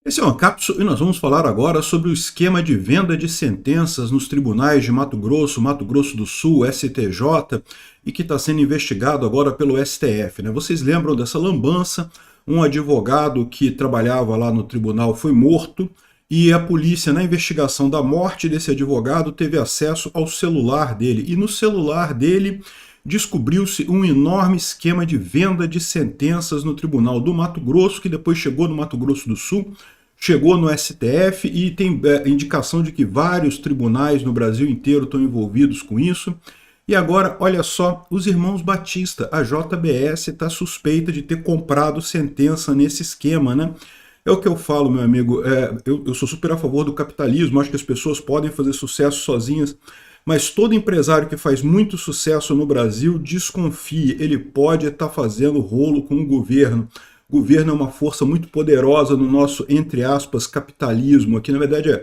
Esse é uma cápsula e nós vamos falar agora sobre o esquema de venda de sentenças nos tribunais de Mato Grosso do Sul, STJ, e que está sendo investigado agora pelo STF. Vocês lembram dessa lambança? Um advogado que trabalhava lá no tribunal foi morto e a polícia, na investigação da morte desse advogado, teve acesso ao celular dele. E no celular dele descobriu-se um enorme esquema de venda de sentenças no Tribunal do Mato Grosso, que depois chegou no Mato Grosso do Sul, chegou no STF e tem indicação de que vários tribunais no Brasil inteiro estão envolvidos com isso. E agora, olha só, os irmãos Batista, a JBS está suspeita de ter comprado sentença nesse esquema, É o que eu falo, meu amigo, eu sou super a favor do capitalismo, acho que as pessoas podem fazer sucesso sozinhas, mas todo empresário que faz muito sucesso no Brasil, desconfie, ele pode estar fazendo rolo com o governo. O governo é uma força muito poderosa no nosso, entre aspas, capitalismo, aqui na verdade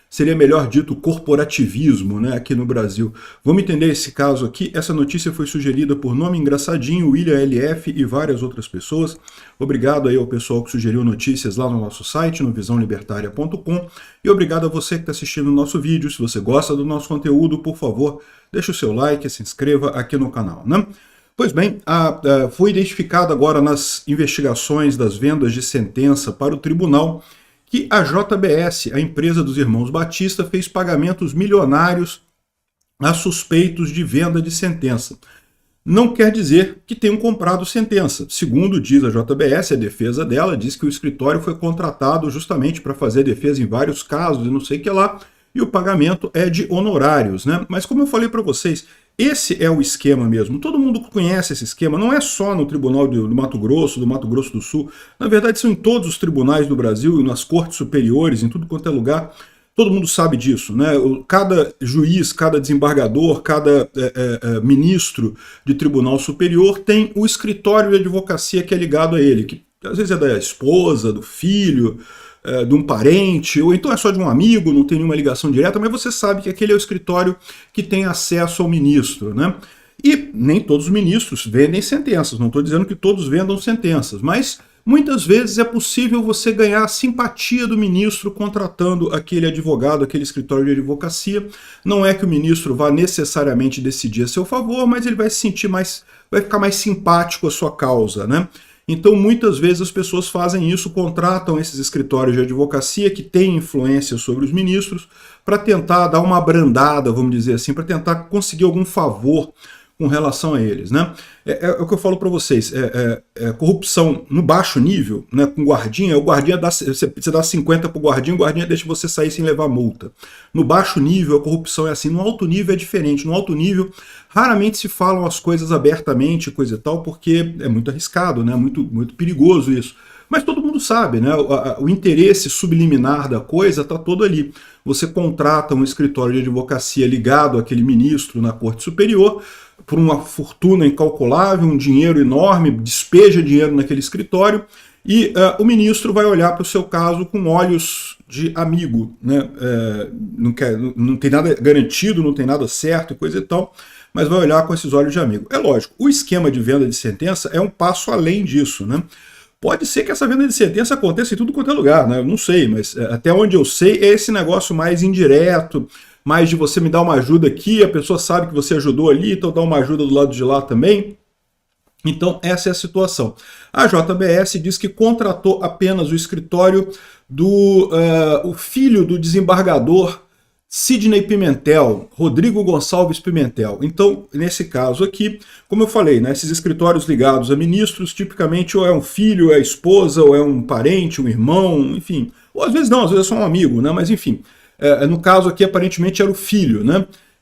seria melhor dito corporativismo, aqui no Brasil. Vamos entender esse caso aqui. Essa notícia foi sugerida por Nome Engraçadinho, William LF e várias outras pessoas. Obrigado aí ao pessoal que sugeriu notícias lá no nosso site, no visãolibertaria.com. E obrigado a você que está assistindo o nosso vídeo. Se você gosta do nosso conteúdo, por favor, deixe o seu like e se inscreva aqui no canal, Pois bem, foi identificado agora nas investigações das vendas de sentença para o tribunal que a JBS, a empresa dos irmãos Batista, fez pagamentos milionários a suspeitos de venda de sentença. Não quer dizer que tenham comprado sentença. Segundo diz a JBS, a defesa dela diz que o escritório foi contratado justamente para fazer defesa em vários casos e não sei o que lá, e o pagamento é de honorários, Mas como eu falei para vocês, esse é o esquema mesmo. Todo mundo conhece esse esquema, não é só no Tribunal do Mato Grosso do Sul. Na verdade, são em todos os tribunais do Brasil e nas cortes superiores, em tudo quanto é lugar. Todo mundo sabe disso, Cada juiz, cada desembargador, cada ministro de tribunal superior tem o escritório de advocacia que é ligado a ele, que às vezes é da esposa, do filho, de um parente, ou então é só de um amigo, não tem nenhuma ligação direta, mas você sabe que aquele é o escritório que tem acesso ao ministro, E nem todos os ministros vendem sentenças, não estou dizendo que todos vendam sentenças, mas muitas vezes é possível você ganhar a simpatia do ministro contratando aquele advogado, aquele escritório de advocacia. Não é que o ministro vá necessariamente decidir a seu favor, mas ele vai se sentir vai ficar mais simpático à sua causa, Então, muitas vezes as pessoas fazem isso, contratam esses escritórios de advocacia que têm influência sobre os ministros para tentar dar uma abrandada, vamos dizer assim, para tentar conseguir algum favor com relação a eles, É o que eu falo para vocês, corrupção no baixo nível, com guardinha, o guardinha você dá 50 para o guardinha deixa você sair sem levar multa. No baixo nível a corrupção é assim, no alto nível é diferente, no alto nível raramente se falam as coisas abertamente, coisa e tal, porque é muito arriscado, muito, muito perigoso isso. Mas todo mundo sabe, o interesse subliminar da coisa está todo ali. Você contrata um escritório de advocacia ligado àquele ministro na Corte Superior, por uma fortuna incalculável, um dinheiro enorme, despeja dinheiro naquele escritório, e o ministro vai olhar para o seu caso com olhos de amigo. Não tem nada garantido, não tem nada certo e coisa e tal, mas vai olhar com esses olhos de amigo. É lógico, o esquema de venda de sentença é um passo além disso, Pode ser que essa venda de sentença aconteça em tudo quanto é lugar, Eu não sei, mas até onde eu sei é esse negócio mais indireto, mais de você me dar uma ajuda aqui, a pessoa sabe que você ajudou ali, então dá uma ajuda do lado de lá também. Então essa é a situação. A JBS diz que contratou apenas o escritório do o filho do desembargador Sidney Pimentel, Rodrigo Gonçalves Pimentel. Então, nesse caso aqui, como eu falei, esses escritórios ligados a ministros, tipicamente ou é um filho, é a esposa, ou é um parente, um irmão, enfim. Ou às vezes não, às vezes é só um amigo, mas enfim. No caso aqui, aparentemente era o filho,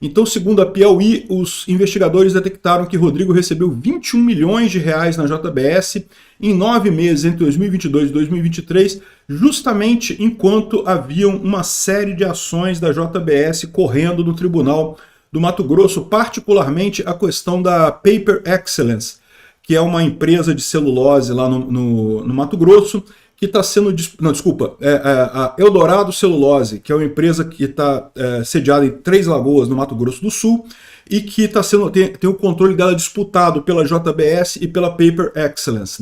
Então, segundo a Piauí, os investigadores detectaram que Rodrigo recebeu 21 milhões de reais na JBS em 9 meses, entre 2022 e 2023, justamente enquanto haviam uma série de ações da JBS correndo no Tribunal do Mato Grosso, particularmente a questão da Paper Excellence, que é uma empresa de celulose lá no Mato Grosso, que está sendo... Não, desculpa, a Eldorado Celulose, que é uma empresa que está sediada em Três Lagoas, no Mato Grosso do Sul, e que tem o controle dela disputado pela JBS e pela Paper Excellence,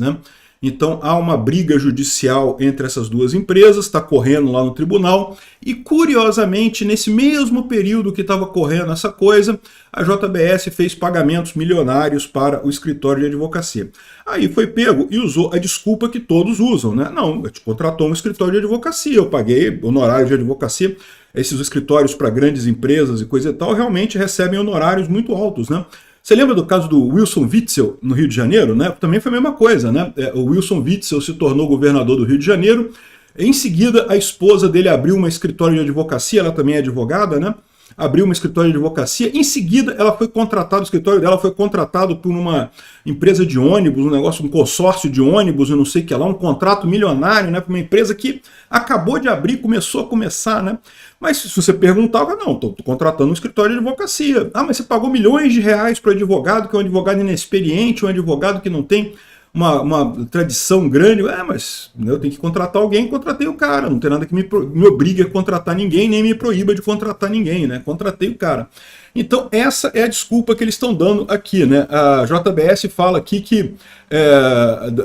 Então há uma briga judicial entre essas duas empresas, está correndo lá no tribunal, e curiosamente, nesse mesmo período que estava correndo essa coisa, a JBS fez pagamentos milionários para o escritório de advocacia. Aí foi pego e usou a desculpa que todos usam, né? Não, a gente contratou um escritório de advocacia, eu paguei honorários de advocacia. Esses escritórios para grandes empresas e coisa e tal realmente recebem honorários muito altos, né? Você lembra do caso do Wilson Witzel no Rio de Janeiro, né? Também foi a mesma coisa, né? O Wilson Witzel se tornou governador do Rio de Janeiro. Em seguida, a esposa dele abriu uma escritório de advocacia, ela também é advogada, né? Abriu uma escritório de advocacia. Em seguida, ela foi contratada, o escritório dela foi contratado por uma empresa de ônibus, um negócio, um consórcio de ônibus, eu não sei o que lá, um contrato milionário, né? Para uma empresa que acabou de abrir, começou a começar, né? Mas se você perguntar, não, estou contratando um escritório de advocacia. Ah, mas você pagou milhões de reais para o advogado, que é um advogado inexperiente, um advogado que não tem uma tradição grande. Mas eu tenho que contratar alguém, contratei o cara. Não tem nada que me obrigue a contratar ninguém, nem me proíba de contratar ninguém, né? Contratei o cara. Então essa é a desculpa que eles estão dando aqui, né? A JBS fala aqui que,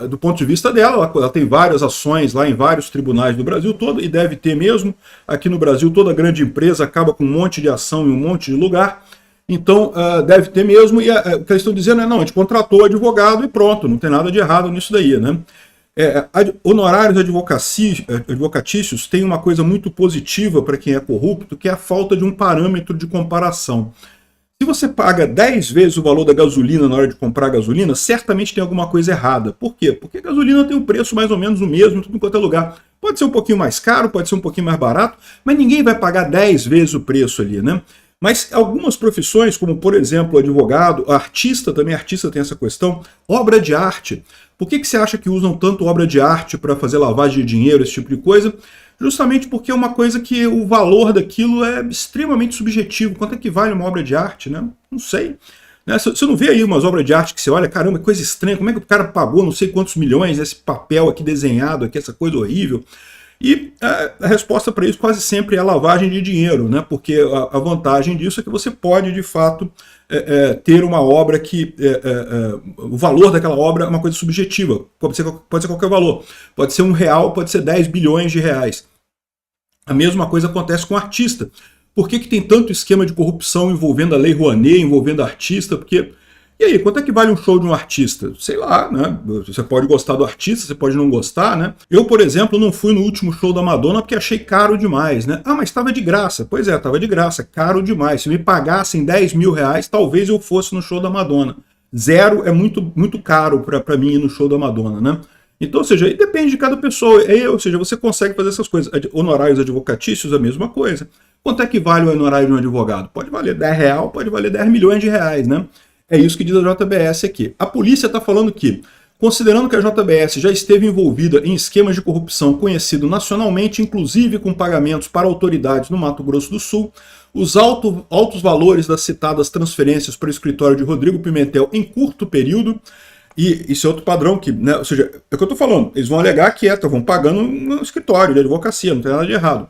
do ponto de vista dela, ela tem várias ações lá em vários tribunais do Brasil todo, e deve ter mesmo. Aqui no Brasil, toda grande empresa acaba com um monte de ação em um monte de lugar. Então, deve ter mesmo, e o que eles estão dizendo é, não, a gente contratou o advogado e pronto, não tem nada de errado nisso daí, né? Honorários advocatícios têm uma coisa muito positiva para quem é corrupto, que é a falta de um parâmetro de comparação. Se você paga 10 vezes o valor da gasolina na hora de comprar gasolina, certamente tem alguma coisa errada. Por quê? Porque a gasolina tem um preço mais ou menos o mesmo em tudo quanto é lugar. Pode ser um pouquinho mais caro, pode ser um pouquinho mais barato, mas ninguém vai pagar 10 vezes o preço ali, né? Mas algumas profissões, como por exemplo advogado, artista, também artista tem essa questão, obra de arte. Por que você acha que usam tanto obra de arte para fazer lavagem de dinheiro, esse tipo de coisa? Justamente porque é uma coisa que o valor daquilo é extremamente subjetivo. Quanto é que vale uma obra de arte, né? Não sei. Né? Você não vê aí umas obras de arte que você olha, caramba, coisa estranha, como é que o cara pagou não sei quantos milhões nesse papel aqui desenhado, aqui, essa coisa horrível? E a resposta para isso quase sempre é a lavagem de dinheiro, né? Porque a vantagem disso é que você pode, de fato, ter uma obra que o valor daquela obra é uma coisa subjetiva, pode ser qualquer valor, pode ser R$1, pode ser 10 bilhões de reais. A mesma coisa acontece com o artista. Por que tem tanto esquema de corrupção envolvendo a Lei Rouanet, envolvendo artista? Porque... E aí, quanto é que vale um show de um artista? Sei lá, né? Você pode gostar do artista, você pode não gostar, né? Eu, por exemplo, não fui no último show da Madonna porque achei caro demais, né? Ah, mas estava de graça. Pois é, estava de graça, caro demais. Se me pagassem 10 mil reais, talvez eu fosse no show da Madonna. Zero é muito, muito caro para mim ir no show da Madonna, né? Então, ou seja, aí depende de cada pessoa. Ou seja, você consegue fazer essas coisas. Honorários advocatícios, a mesma coisa. Quanto é que vale o honorário de um advogado? Pode valer R$10, pode valer 10 milhões de reais, né? É isso que diz a JBS aqui. A polícia está falando que, considerando que a JBS já esteve envolvida em esquemas de corrupção conhecido nacionalmente, inclusive com pagamentos para autoridades no Mato Grosso do Sul, os altos valores das citadas transferências para o escritório de Rodrigo Pimentel em curto período, e isso é outro padrão que, né, ou seja, é o que eu estou falando, eles vão alegar que vão pagando no escritório de advocacia, não tem nada de errado.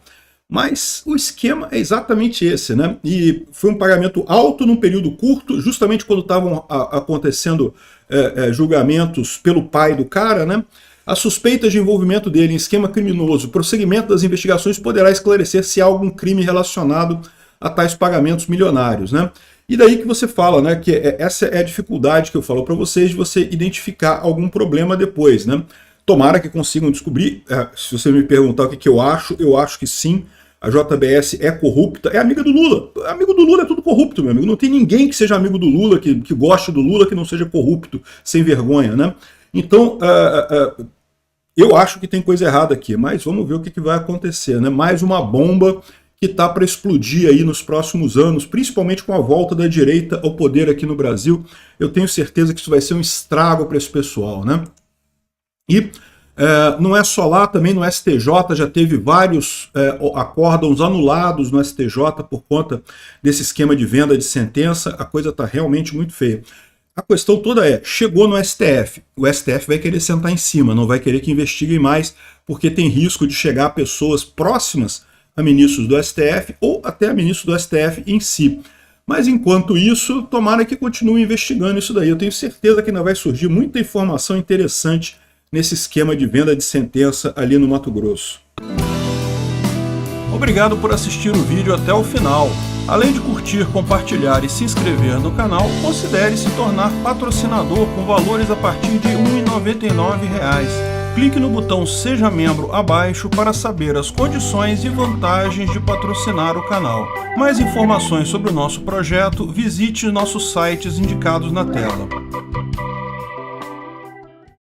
Mas o esquema é exatamente esse, né? E foi um pagamento alto num período curto, justamente quando estavam acontecendo julgamentos pelo pai do cara, né? As suspeitas de envolvimento dele em esquema criminoso, o prosseguimento das investigações poderá esclarecer se há algum crime relacionado a tais pagamentos milionários, né? E daí que você fala, né, que essa é a dificuldade que eu falo para vocês de você identificar algum problema depois, né? Tomara que consigam descobrir. Se você me perguntar o que eu acho que sim, a JBS é corrupta, é amiga do Lula. Amigo do Lula é tudo corrupto, meu amigo. Não tem ninguém que seja amigo do Lula, que goste do Lula, que não seja corrupto, sem vergonha, né? Então, eu acho que tem coisa errada aqui, mas vamos ver o que vai acontecer, né? Mais uma bomba que está para explodir aí nos próximos anos, principalmente com a volta da direita ao poder aqui no Brasil. Eu tenho certeza que isso vai ser um estrago para esse pessoal, né? E não é só lá, também no STJ já teve vários acórdãos anulados no STJ por conta desse esquema de venda de sentença. A coisa está realmente muito feia. A questão toda chegou no STF. O STF vai querer sentar em cima, não vai querer que investiguem mais, porque tem risco de chegar a pessoas próximas a ministros do STF ou até a ministros do STF em si. Mas enquanto isso, tomara que continue investigando isso daí. Eu tenho certeza que ainda vai surgir muita informação interessante nesse esquema de venda de sentença ali no Mato Grosso. Obrigado por assistir o vídeo até o final. Além de curtir, compartilhar e se inscrever no canal, considere se tornar patrocinador com valores a partir de R$ 1,99. Clique no botão Seja Membro abaixo para saber as condições e vantagens de patrocinar o canal. Mais informações sobre o nosso projeto, visite nossos sites indicados na tela.